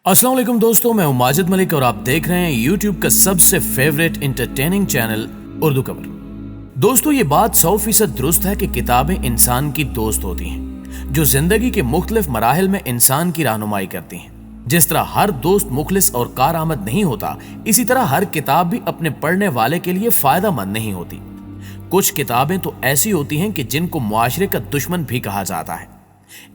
अस्सलाम वालेकुम दोस्तों, मैं हूं माजिद मलिक और आप देख रहे हैं YouTube का सबसे फेवरेट इंटरटेनिंग चैनल उर्दू खबर। दोस्तों, ये बात 100% दुरुस्त है कि किताबें इंसान की दोस्त होती हैं जो जिंदगी के मुख्तलिफ मराहिल में इंसान की रहनुमाई करती हैं। जिस तरह हर दोस्त मुखलिस और कारआमद नहीं होता, इसी तरह हर किताब भी अपने पढ़ने वाले के लिए फायदेमंद नहीं होती। कुछ किताबें तो ऐसी होती हैं कि जिनको मुआशरे का दुश्मन भी कहा जाता है।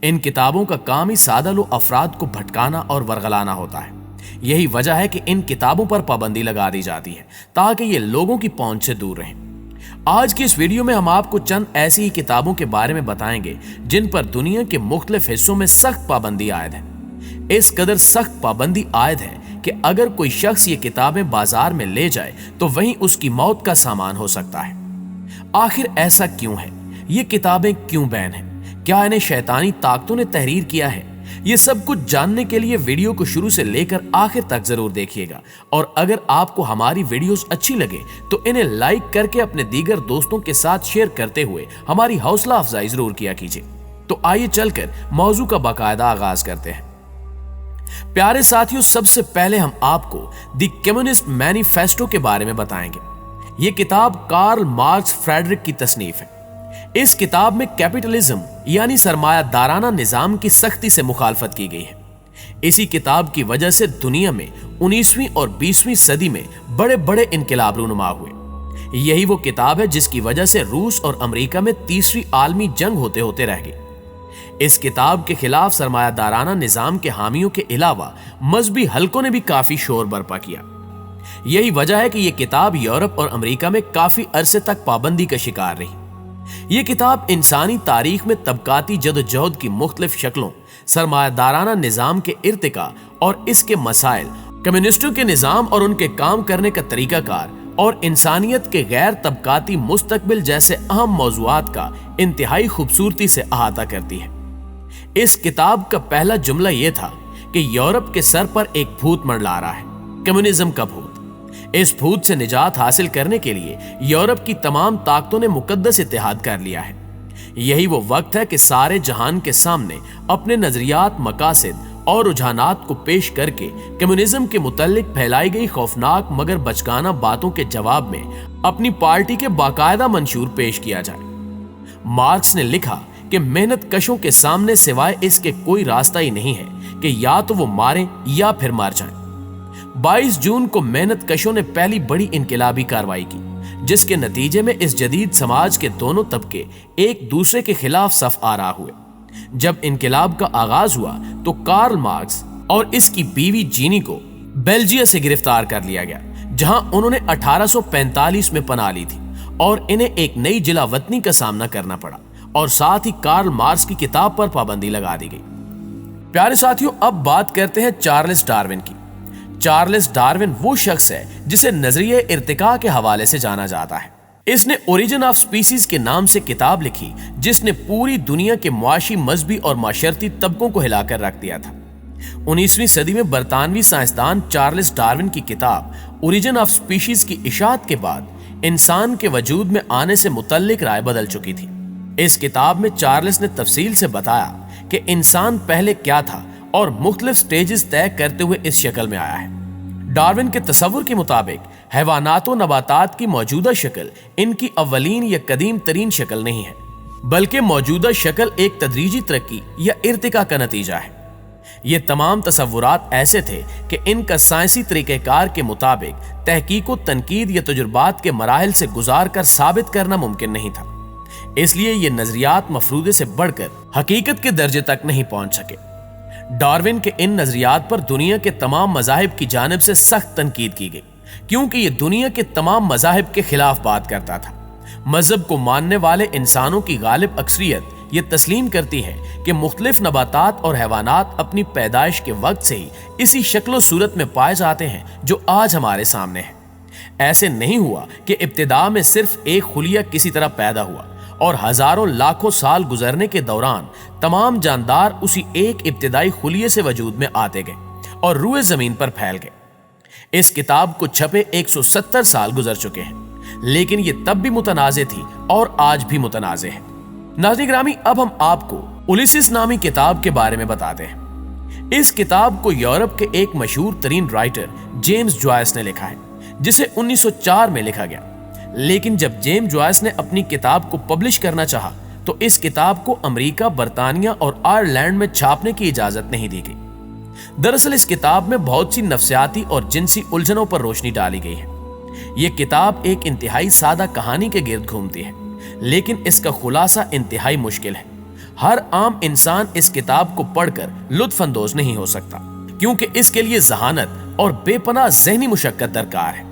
इन किताबों का काम ही सादा लो अफराद को भटकाना और वरगलाना होता है। यही वजह है कि इन किताबों पर पाबंदी लगा दी जाती है ताकि ये लोगों की पहुंच से दूर रहें। आज की इस वीडियो में हम आपको चंद ऐसी ही किताबों के बारे में बताएंगे जिन पर दुनिया के मुख्तलिफ हिस्सों में सख्त पाबंदी आयद है। इस कदर सख्त पाबंदी आयद है कि अगर कोई शख्स ये किताबें बाजार में ले जाए तो वहीं उसकी मौत का सामान हो सकता है। आखिर ऐसा क्यों है? ये किताबें क्यों बैन हैं? क्या इन्हें शैतानी ताकतों ने तहरीर किया है? ये सब कुछ जानने के लिए वीडियो को शुरू से लेकर आखिर तक जरूर देखिएगा। और अगर आपको हमारी वीडियोस अच्छी लगे तो इन्हें लाइक करके अपने दीगर दोस्तों के साथ शेयर करते हुए हमारी हौसला अफजाई जरूर किया कीजिए। तो आइए चलकर मौजू का बाकायदा आगाज करते हैं। प्यारे साथियों, सबसे पहले हम आपको द कम्युनिस्ट मैनिफेस्टो के बारे में बताएंगे। ये किताब कार्ल मार्क्स फ्रेडरिक की तसनीफ है। इस किताब में कैपिटलिज्म यानी सरमायादाराना निजाम की सख्ती से मुखालफत की गई है। इसी किताब की वजह से दुनिया में 19वीं और 20वीं सदी में बड़े बड़े इनकलाब रूनुमा हुए। यही वो किताब है जिसकी वजह से रूस और अमेरिका में तीसरी आलमी जंग होते होते रह गई। इस किताब के खिलाफ सरमायादाराना निजाम के हामियों के अलावा मजहबी हलकों ने भी काफी शोर बर्पा किया। यही वजह है कि यह किताब यूरोप और अमेरिका में काफी अरसे तक पाबंदी का शिकार रही। यह किताब इंसानी तारीख में तबकाती जदोजहद की मुख्तलिफ शक्लों, सरमायादाराना निजाम के इर्तिका और इसके मसाइल, कम्युनिस्टों के निजाम और उनके काम करने का तरीकाकार और इंसानियत के गैर तबकाती मुस्तकबिल जैसे अहम मौज़ूआत का इंतहाई खूबसूरती से अहाता करती है। इस किताब का पहला जुमला यह था कि यूरोप के सर पर एक भूत मंडरा रहा है, कम्युनिज्म का भूत। इस भूत से निजात हासिल करने के लिए यूरोप की तमाम ताकतों ने मुकद्दस इत्तेहाद कर लिया है। यही वो वक्त है कि सारे जहान के सामने अपने नजरियात, मकासद और रुझानात को पेश करके कम्युनिज्म के मुतल्लिक फैलाई गई खौफनाक मगर बचकाना बातों के जवाब में अपनी पार्टी के बाकायदा मंशूर पेश किया जाए। मार्क्स ने लिखा कि मेहनत कशों के सामने सिवाय इसके कोई रास्ता ही नहीं है कि या तो वो मारे या फिर मार जाएं। 22 जून को मेहनत कशों ने पहली बड़ी इनकलाबी कार्रवाई की, जिसके नतीजे में इस जदीद समाज के दोनों तबके एक दूसरे के खिलाफ सफ आरा हुए। जब इनकलाब का आगाज हुआ तो कार्ल मार्क्स और इसकी बीवी जीनी को बेल्जिया से गिरफ्तार कर लिया गया, जहां उन्होंने 1845 में पनाह ली थी और इन्हें एक नई जिला वतनी का सामना करना पड़ा और साथ ही कार्ल मार्क्स की किताब पर पाबंदी लगा दी गई। प्यारे साथियों, अब बात करते हैं चार्ल्स डार्विन की। चार्ल्स डार्विन वो शख्स है जिसे नजरिए इर्तिका के हवाले से जाना जाता है। इसने ओरिजिन ऑफ स्पीसीज के नाम से किताब लिखी, जिसने पूरी दुनिया के मुआशी, मजहबी और माशरती तबकों को हिलाकर रख दिया था। 19वीं सदी में बरतानवी साइंसदान चार्ल्स डार्विन की किताब ओरिजिन ऑफ स्पीशीज की इशाअत के बाद इंसान के वजूद में आने से मुतल्लिक राय बदल चुकी थी। इस किताब में चार्ल्स ने तफसील से बताया कि इंसान पहले क्या था और मुख्तलिफ स्टेजेस तय करते हुए इस शक्ल में आया है। डार्विन के तस्वुर के मुताबिक हैवानात और नबातात की मौजूदा शक्ल इनकी अव्वलीन या कदीम तरीन शक्ल नहीं है, बल्कि मौजूदा शक्ल एक तदरीजी तरक्की या इर्तिका का नतीजा है। ये तमाम तस्वुरात ऐसे थे कि इनका साइंसी तरीक़ेकार के मुताबिक तहकीक व तनकीद या तजुर्बात के मराहिल से गुजार कर साबित करना मुमकिन नहीं था। इसलिए ये नजरियात मफरूदे से बढ़कर हकीकत के दर्जे तक नहीं पहुंच सके। डार्विन के इन नजरियात पर दुनिया के तमाम मज़ाहिब की जानिब से सख्त तनकीद की गई, क्योंकि ये दुनिया के तमाम मज़ाहिब के खिलाफ बात करता था। मजहब को मानने वाले इंसानों की गालिब अक्सरियत ये तस्लीम करती है कि मुख्तलिफ नबातात और हैवानात अपनी पैदाइश के वक्त से ही इसी शक्ल सूरत में पाए जाते हैं जो आज हमारे सामने है। ऐसे नहीं हुआ कि इब्तिदा में सिर्फ एक खुलिया किसी तरह पैदा हुआ और हजारों लाखों साल गुजरने के दौरान तमाम जानदार उसी एक इब्तिदाई खुलिये से वजूद में आते गए और रूए जमीन पर फैल गए। इस किताब को छपे 170 साल गुजर चुके हैं, लेकिन ये तब भी मुतनाज़े थी और आज भी मुतनाज़े है। नाज़रीन ग्रामी, अब हम आपको उलिसिस नामी किताब के बारे में बताते हैं। इस किताब को यूरोप के एक मशहूर तरीन राइटर जेम्स जॉयस ने लिखा है, जिसे 1904 में लिखा गया। लेकिन जब जेम्स जॉयस ने अपनी किताब को पब्लिश करना चाहा तो इस किताब को अमेरिका, बर्तानिया और आयरलैंड में छापने की इजाजत नहीं दी गई। दरअसल इस किताब में बहुत सी नफ्सियाती और जिनसी उलझनों पर रोशनी डाली गई है। यह किताब एक इंतहाई सादा कहानी के गिर्द घूमती है, लेकिन इसका खुलासा इंतहाई मुश्किल है। हर आम इंसान इस किताब को पढ़कर लुत्फ अंदोज नहीं हो सकता, क्योंकि इसके लिए जहानत और बेपनाह ज़हनी मुशक्कत दरकार है।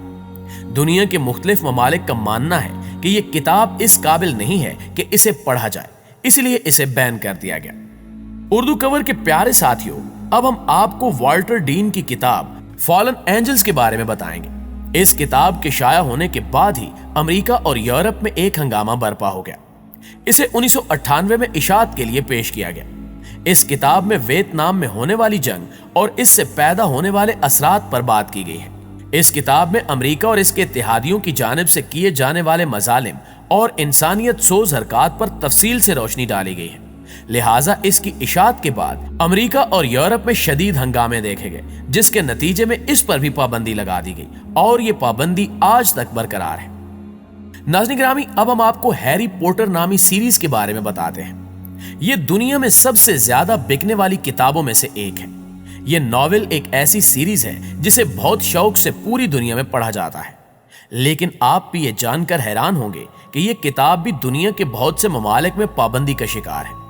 दुनिया के मुख्तलिफ ममालिक का मानना है कि यह किताब इस काबिल नहीं है कि इसे पढ़ा जाए, इसलिए इसे बैन कर दिया गया। उर्दू कवर के प्यारे साथियों, अब हम आपको वाल्टर डीन की किताब फॉलन एंजल्स के बारे में बताएंगे। इस किताब के शाया होने के बाद ही अमेरिका और यूरोप में एक हंगामा बर्पा हो गया। इसे 1998 में इशाअत के लिए पेश किया गया। इस किताब में वियतनाम में होने वाली जंग और इससे पैदा होने वाले असरात पर बात की गई है। इस किताब में अमेरिका और इसके इत्तेहादियों की जानिब से किए जाने वाले मजालिम और इंसानियत सोज हरकत पर तफसील से रोशनी डाली गई है। लिहाजा इसकी इशाअत के बाद अमेरिका और यूरोप में शदीद हंगामे देखे गए, जिसके नतीजे में इस पर भी पाबंदी लगा दी गई और ये पाबंदी आज तक बरकरार है। नाज़रीन गिरामी, अब हम आपको हैरी पॉटर नामी सीरीज के बारे में बताते हैं। ये दुनिया में सबसे ज्यादा बिकने वाली किताबों में से एक है। ये नॉवेल एक ऐसी सीरीज है जिसे बहुत शौक से पूरी दुनिया में पढ़ा जाता है। लेकिन आप भी ये जानकर हैरान होंगे कि ये किताब भी दुनिया के बहुत से ममालिक में पाबंदी का शिकार है।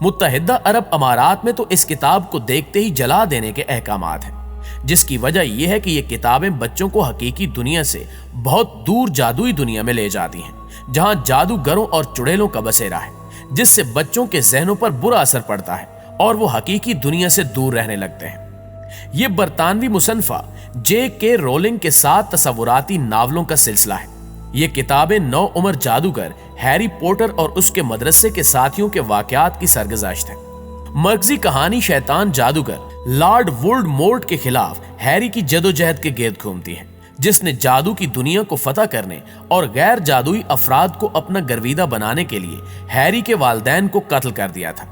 मुत्तहिदा अरब अमारात में तो इस किताब को देखते ही जला देने के अहकामात हैं, जिसकी वजह यह है कि ये किताबें बच्चों को हकीकी दुनिया से बहुत दूर जादुई दुनिया में ले जाती हैं, जहां जादूगरों और चुड़ैलों का बसेरा है, जिससे बच्चों के जहनों पर बुरा असर पड़ता है और वो हकीकी दुनिया से दूर रहने लगते हैं। ये बरतानवी मुसन्फा J.K. रोलिंग के 7 तसव्वुराती नावलों का सिलसिला है। ये किताबें 9 उम्र जादूगर हैरी पॉटर और उसके मदरसे के साथियों के वाकयात की सरगुज़श्त है। मरकजी कहानी शैतान जादूगर लॉर्ड वोल्डेमॉर्ट के खिलाफ हैरी की जदोजहद के गिर्द घूमती है, जिसने जादू की दुनिया को फतह करने और गैर जादुई अफराद को अपना गर्विदा बनाने के लिए हैरी के वालिदैन को कत्ल कर दिया था।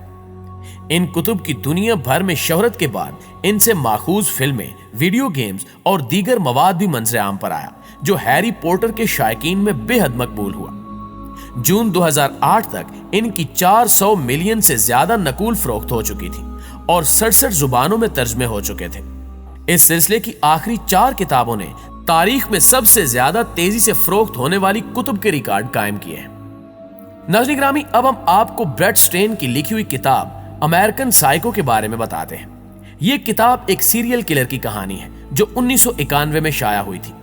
इन कुतुब की दुनिया भर में शोहरत के बाद इनसे माखूज फिल्में, वीडियो गेम्स और दीगर मवाद भी मंजर आम पर आया, जो हैरी पॉटर के शायकीन में बेहद मकबूल हुआ। जून 2008 तक इनकी 400 मिलियन से ज्यादा नकूल फरोख्त हो चुकी थी और 67 जुबानों में तर्जमे हो चुके थे। इस सिलसिले की आखिरी 4 किताबों ने तारीख में सबसे ज्यादा तेजी से फरोख्त होने वाली कुतुब के रिकॉर्ड कायम किए हैं। नाज़रीन गिरामी, अब हम आपको ब्रेट स्टेन की लिखी हुई किताब अमेरिकन साइको के बारे में बताते हैं। यह किताब एक सीरियल किलर की कहानी है जो 1991 में शाया हुई थी।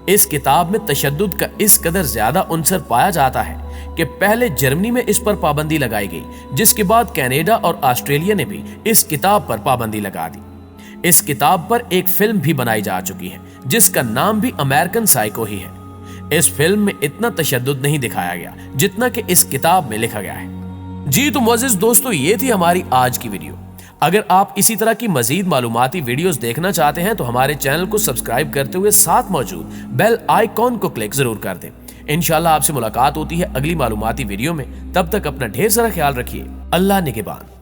इस किताब में तशद्दुद का इस कदर ज्यादा उनसर पाया जाता है कि पहले जर्मनी में इस पर पाबंदी लगाई गई, जिसके बाद कनाडा और ऑस्ट्रेलिया ने भी इस किताब पर पाबंदी लगा दी। इस किताब पर एक फिल्म भी बनाई जा चुकी है, जिसका नाम भी अमेरिकन साइको ही है। इस फिल्म में इतना तशद्दुद नहीं दिखाया गया जितना कि इस किताब में लिखा गया है। जी तो मुअज़्ज़िज़ दोस्तों, ये थी हमारी आज की वीडियो। अगर आप इसी तरह की मजीद मालूमाती वीडियोस देखना चाहते हैं तो हमारे चैनल को सब्सक्राइब करते हुए साथ मौजूद बेल आइकॉन को क्लिक जरूर कर दें। इंशाल्लाह आपसे मुलाकात होती है अगली मालूमाती वीडियो में। तब तक अपना ढेर सारा ख्याल रखिए। अल्लाह निगहबान।